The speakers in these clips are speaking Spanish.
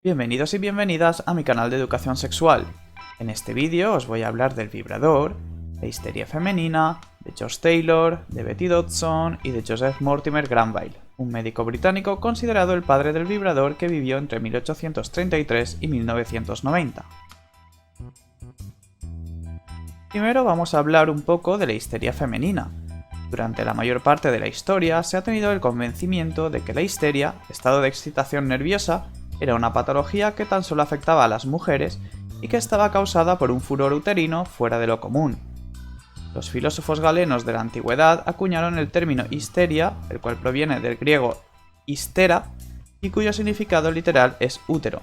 Bienvenidos y bienvenidas a mi canal de educación sexual. En este vídeo os voy a hablar del vibrador, la histeria femenina, de George Taylor, de Betty Dodson y de Joseph Mortimer Granville, un médico británico considerado el padre del vibrador que vivió entre 1833 y 1990. Primero vamos a hablar un poco de la histeria femenina. Durante la mayor parte de la historia se ha tenido el convencimiento de que la histeria, estado de excitación nerviosa, era una patología que tan solo afectaba a las mujeres y que estaba causada por un furor uterino fuera de lo común. Los filósofos galenos de la antigüedad acuñaron el término histeria, el cual proviene del griego histera y cuyo significado literal es útero.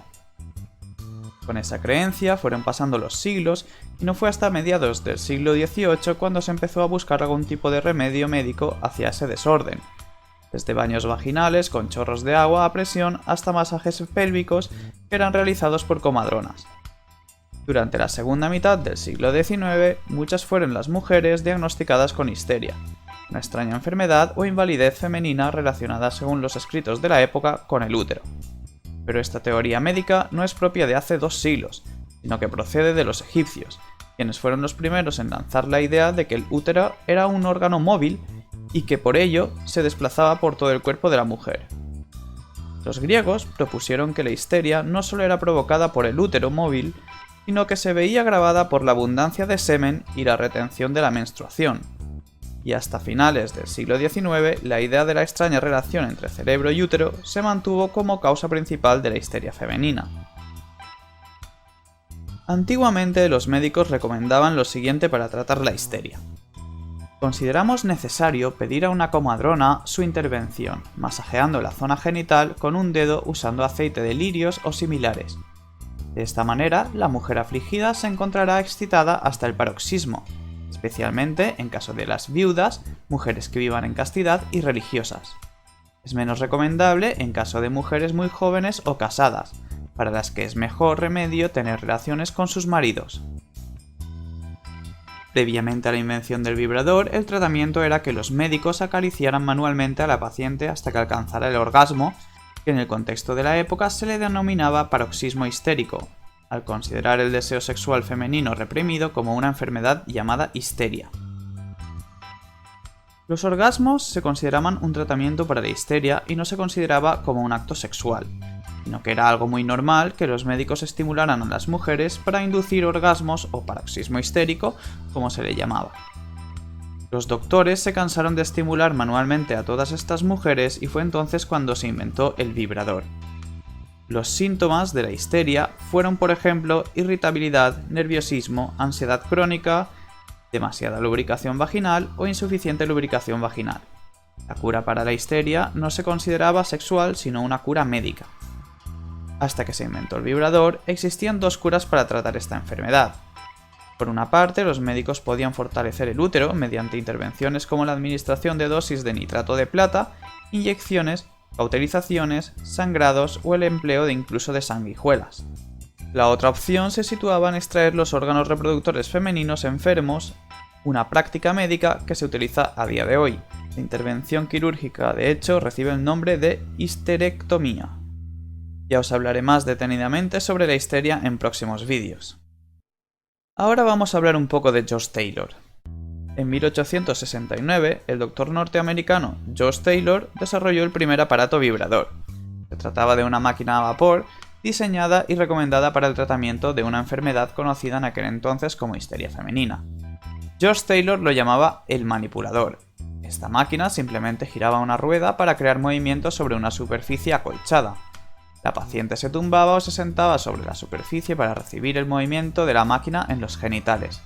Con esa creencia fueron pasando los siglos y no fue hasta mediados del siglo XVIII cuando se empezó a buscar algún tipo de remedio médico hacia ese desorden. Desde baños vaginales con chorros de agua a presión hasta masajes pélvicos que eran realizados por comadronas. Durante la segunda mitad del siglo XIX, muchas fueron las mujeres diagnosticadas con histeria, una extraña enfermedad o invalidez femenina relacionada según los escritos de la época con el útero. Pero esta teoría médica no es propia de hace 2 siglos, sino que procede de los egipcios, quienes fueron los primeros en lanzar la idea de que el útero era un órgano móvil y que por ello se desplazaba por todo el cuerpo de la mujer. Los griegos propusieron que la histeria no solo era provocada por el útero móvil, sino que se veía agravada por la abundancia de semen y la retención de la menstruación. Y hasta finales del siglo XIX, la idea de la extraña relación entre cerebro y útero se mantuvo como causa principal de la histeria femenina. Antiguamente los médicos recomendaban lo siguiente para tratar la histeria. Consideramos necesario pedir a una comadrona su intervención, masajeando la zona genital con un dedo usando aceite de lirios o similares. De esta manera, la mujer afligida se encontrará excitada hasta el paroxismo, especialmente en caso de las viudas, mujeres que vivan en castidad y religiosas. Es menos recomendable en caso de mujeres muy jóvenes o casadas, para las que es mejor remedio tener relaciones con sus maridos. Previamente a la invención del vibrador, el tratamiento era que los médicos acariciaran manualmente a la paciente hasta que alcanzara el orgasmo, que en el contexto de la época se le denominaba paroxismo histérico, al considerar el deseo sexual femenino reprimido como una enfermedad llamada histeria. Los orgasmos se consideraban un tratamiento para la histeria y no se consideraba como un acto sexual, sino que era algo muy normal que los médicos estimularan a las mujeres para inducir orgasmos o paroxismo histérico, como se le llamaba. Los doctores se cansaron de estimular manualmente a todas estas mujeres y fue entonces cuando se inventó el vibrador. Los síntomas de la histeria fueron, por ejemplo, irritabilidad, nerviosismo, ansiedad crónica, demasiada lubricación vaginal o insuficiente lubricación vaginal. La cura para la histeria no se consideraba sexual, sino una cura médica. Hasta que se inventó el vibrador, existían 2 curas para tratar esta enfermedad. Por una parte, los médicos podían fortalecer el útero mediante intervenciones como la administración de dosis de nitrato de plata, inyecciones, cauterizaciones, sangrados o el empleo de incluso de sanguijuelas. La otra opción se situaba en extraer los órganos reproductores femeninos enfermos, una práctica médica que se utiliza a día de hoy. La intervención quirúrgica, de hecho, recibe el nombre de histerectomía. Ya os hablaré más detenidamente sobre la histeria en próximos vídeos. Ahora vamos a hablar un poco de George Taylor. En 1869, el doctor norteamericano George Taylor desarrolló el primer aparato vibrador. Se trataba de una máquina a vapor diseñada y recomendada para el tratamiento de una enfermedad conocida en aquel entonces como histeria femenina. George Taylor lo llamaba el manipulador. Esta máquina simplemente giraba una rueda para crear movimientos sobre una superficie acolchada. La paciente se tumbaba o se sentaba sobre la superficie para recibir el movimiento de la máquina en los genitales.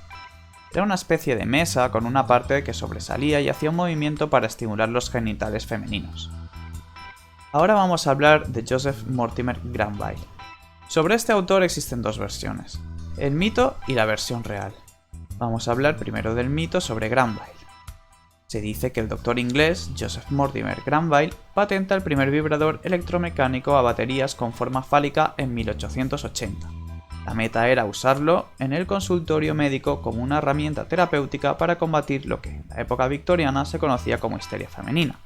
Era una especie de mesa con una parte que sobresalía y hacía un movimiento para estimular los genitales femeninos. Ahora vamos a hablar de Joseph Mortimer Granville. Sobre este autor existen 2 versiones, el mito y la versión real. Vamos a hablar primero del mito sobre Granville. Se dice que el doctor inglés Joseph Mortimer Granville patenta el primer vibrador electromecánico a baterías con forma fálica en 1880. La meta era usarlo en el consultorio médico como una herramienta terapéutica para combatir lo que en la época victoriana se conocía como histeria femenina.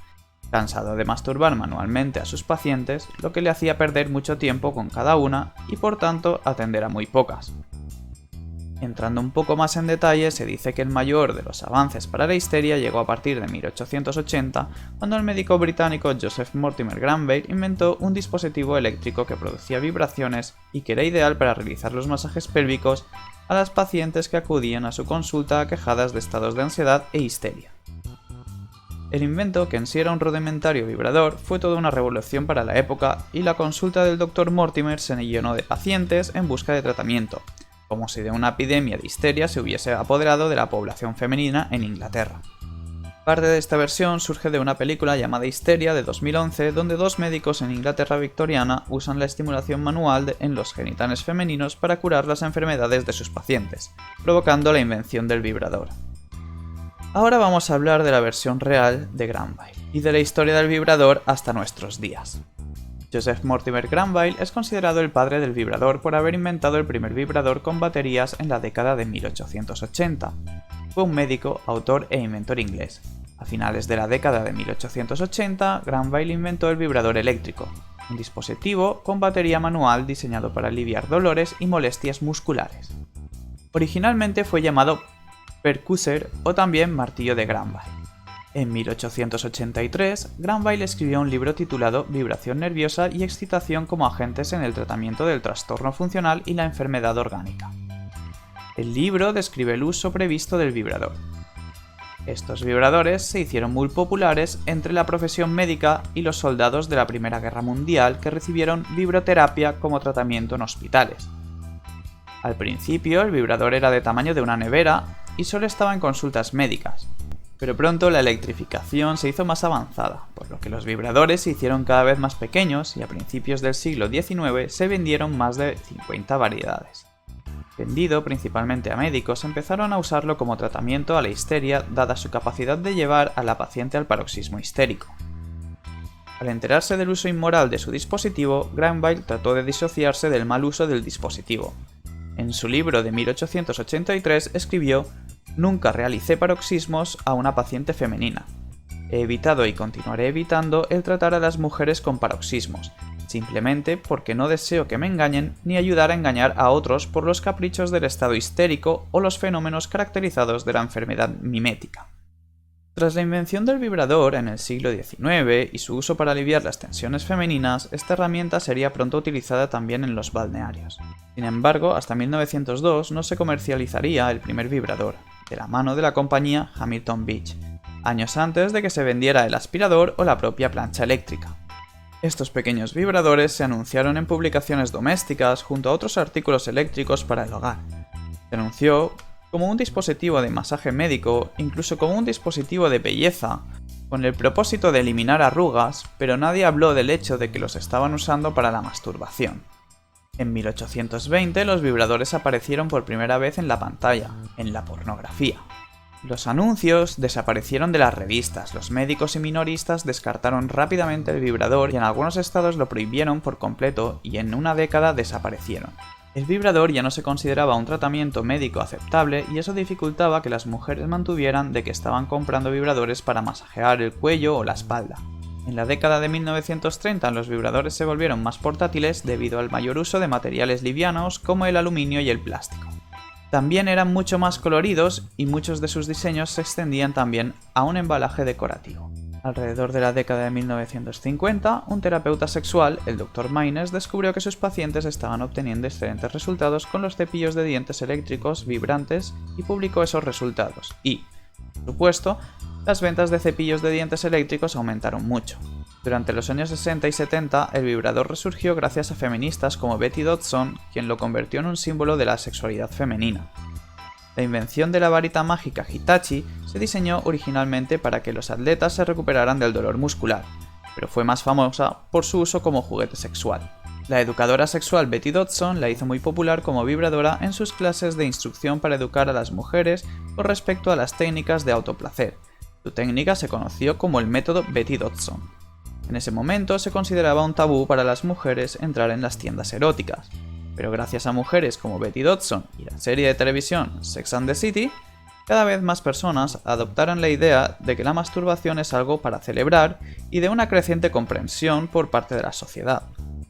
cansado de masturbar manualmente a sus pacientes, lo que le hacía perder mucho tiempo con cada una y por tanto atender a muy pocas. Entrando un poco más en detalle, se dice que el mayor de los avances para la histeria llegó a partir de 1880, cuando el médico británico Joseph Mortimer Granville inventó un dispositivo eléctrico que producía vibraciones y que era ideal para realizar los masajes pélvicos a las pacientes que acudían a su consulta aquejadas de estados de ansiedad e histeria. El invento, que en sí era un rudimentario vibrador, fue toda una revolución para la época y la consulta del Dr. Mortimer se llenó de pacientes en busca de tratamiento, como si de una epidemia de histeria se hubiese apoderado de la población femenina en Inglaterra. Parte de esta versión surge de una película llamada Histeria de 2011, donde dos médicos en Inglaterra victoriana usan la estimulación manual en los genitales femeninos para curar las enfermedades de sus pacientes, provocando la invención del vibrador. Ahora vamos a hablar de la versión real de Granville y de la historia del vibrador hasta nuestros días. Joseph Mortimer Granville es considerado el padre del vibrador por haber inventado el primer vibrador con baterías en la década de 1880. Fue un médico, autor e inventor inglés. A finales de la década de 1880, Granville inventó el vibrador eléctrico, un dispositivo con batería manual diseñado para aliviar dolores y molestias musculares. Originalmente fue llamado percussor o también martillo de Granville. En 1883, Granville escribió un libro titulado Vibración nerviosa y excitación como agentes en el tratamiento del trastorno funcional y la enfermedad orgánica. El libro describe el uso previsto del vibrador. Estos vibradores se hicieron muy populares entre la profesión médica y los soldados de la Primera Guerra Mundial que recibieron vibroterapia como tratamiento en hospitales. Al principio, el vibrador era de tamaño de una nevera y solo estaba en consultas médicas. Pero pronto la electrificación se hizo más avanzada, por lo que los vibradores se hicieron cada vez más pequeños y a principios del siglo XIX se vendieron más de 50 variedades. Vendido principalmente a médicos, empezaron a usarlo como tratamiento a la histeria dada su capacidad de llevar a la paciente al paroxismo histérico. Al enterarse del uso inmoral de su dispositivo, Granville trató de disociarse del mal uso del dispositivo. En su libro de 1883 escribió: "Nunca realicé paroxismos a una paciente femenina. He evitado y continuaré evitando el tratar a las mujeres con paroxismos, simplemente porque no deseo que me engañen ni ayudar a engañar a otros por los caprichos del estado histérico o los fenómenos caracterizados de la enfermedad mimética". Tras la invención del vibrador en el siglo XIX y su uso para aliviar las tensiones femeninas, esta herramienta sería pronto utilizada también en los balnearios. Sin embargo, hasta 1902 no se comercializaría el primer vibrador, de la mano de la compañía Hamilton Beach, años antes de que se vendiera el aspirador o la propia plancha eléctrica. Estos pequeños vibradores se anunciaron en publicaciones domésticas junto a otros artículos eléctricos para el hogar. Se anunció como un dispositivo de masaje médico, incluso como un dispositivo de belleza, con el propósito de eliminar arrugas, pero nadie habló del hecho de que los estaban usando para la masturbación. En 1820 los vibradores aparecieron por primera vez en la pantalla, en la pornografía. Los anuncios desaparecieron de las revistas, los médicos y minoristas descartaron rápidamente el vibrador y en algunos estados lo prohibieron por completo y en una década desaparecieron. El vibrador ya no se consideraba un tratamiento médico aceptable y eso dificultaba que las mujeres mantuvieran de que estaban comprando vibradores para masajear el cuello o la espalda. En la década de 1930 los vibradores se volvieron más portátiles debido al mayor uso de materiales livianos como el aluminio y el plástico. También eran mucho más coloridos y muchos de sus diseños se extendían también a un embalaje decorativo. Alrededor de la década de 1950, un terapeuta sexual, el Dr. Maynes, descubrió que sus pacientes estaban obteniendo excelentes resultados con los cepillos de dientes eléctricos vibrantes y publicó esos resultados. Y, por supuesto, las ventas de cepillos de dientes eléctricos aumentaron mucho. Durante los años 60 y 70, el vibrador resurgió gracias a feministas como Betty Dodson, quien lo convirtió en un símbolo de la sexualidad femenina. La invención de la varita mágica Hitachi se diseñó originalmente para que los atletas se recuperaran del dolor muscular, pero fue más famosa por su uso como juguete sexual. La educadora sexual Betty Dodson la hizo muy popular como vibradora en sus clases de instrucción para educar a las mujeres con respecto a las técnicas de autoplacer. Su técnica se conoció como el método Betty Dodson. En ese momento se consideraba un tabú para las mujeres entrar en las tiendas eróticas, pero gracias a mujeres como Betty Dodson y la serie de televisión Sex and the City, cada vez más personas adoptaron la idea de que la masturbación es algo para celebrar y de una creciente comprensión por parte de la sociedad.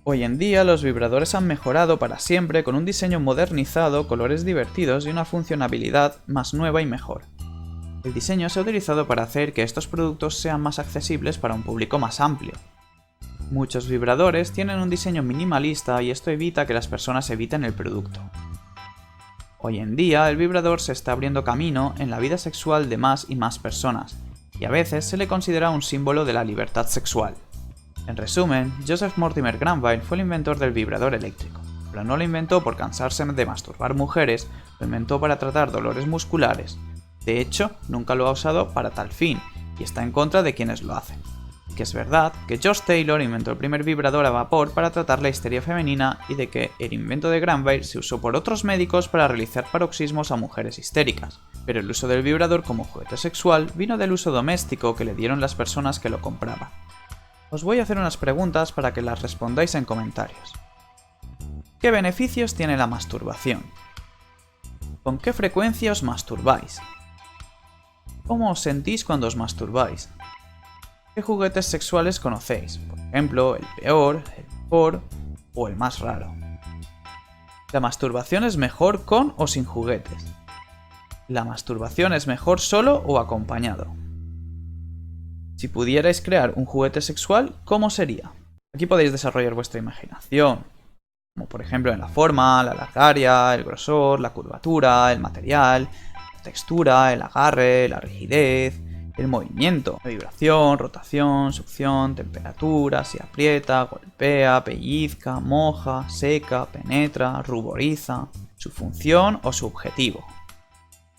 Hoy en día los vibradores han mejorado para siempre con un diseño modernizado, colores divertidos y una funcionalidad más nueva y mejor. El diseño se ha utilizado para hacer que estos productos sean más accesibles para un público más amplio. Muchos vibradores tienen un diseño minimalista y esto evita que las personas eviten el producto. Hoy en día el vibrador se está abriendo camino en la vida sexual de más y más personas, y a veces se le considera un símbolo de la libertad sexual. En resumen, Joseph Mortimer Granville fue el inventor del vibrador eléctrico, pero no lo inventó por cansarse de masturbar mujeres, lo inventó para tratar dolores musculares. De hecho, nunca lo ha usado para tal fin, y está en contra de quienes lo hacen. Que es verdad que George Taylor inventó el primer vibrador a vapor para tratar la histeria femenina y de que el invento de Granville se usó por otros médicos para realizar paroxismos a mujeres histéricas, pero el uso del vibrador como juguete sexual vino del uso doméstico que le dieron las personas que lo compraban. Os voy a hacer unas preguntas para que las respondáis en comentarios. ¿Qué beneficios tiene la masturbación? ¿Con qué frecuencia os masturbáis? ¿Cómo os sentís cuando os masturbáis? ¿Qué juguetes sexuales conocéis? Por ejemplo, el peor, el mejor o el más raro. ¿La masturbación es mejor con o sin juguetes? ¿La masturbación es mejor solo o acompañado? Si pudierais crear un juguete sexual, ¿cómo sería? Aquí podéis desarrollar vuestra imaginación, como por ejemplo en la forma, la largaria, el grosor, la curvatura, el material, la textura, el agarre, la rigidez, el movimiento, la vibración, rotación, succión, temperatura, si aprieta, golpea, pellizca, moja, seca, penetra, ruboriza, su función o su objetivo.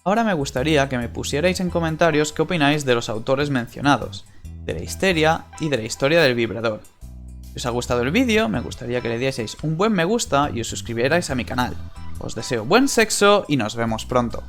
Ahora me gustaría que me pusierais en comentarios qué opináis de los autores mencionados, de la histeria y de la historia del vibrador. Si os ha gustado el vídeo, me gustaría que le dieseis un buen me gusta y os suscribierais a mi canal. Os deseo buen sexo y nos vemos pronto.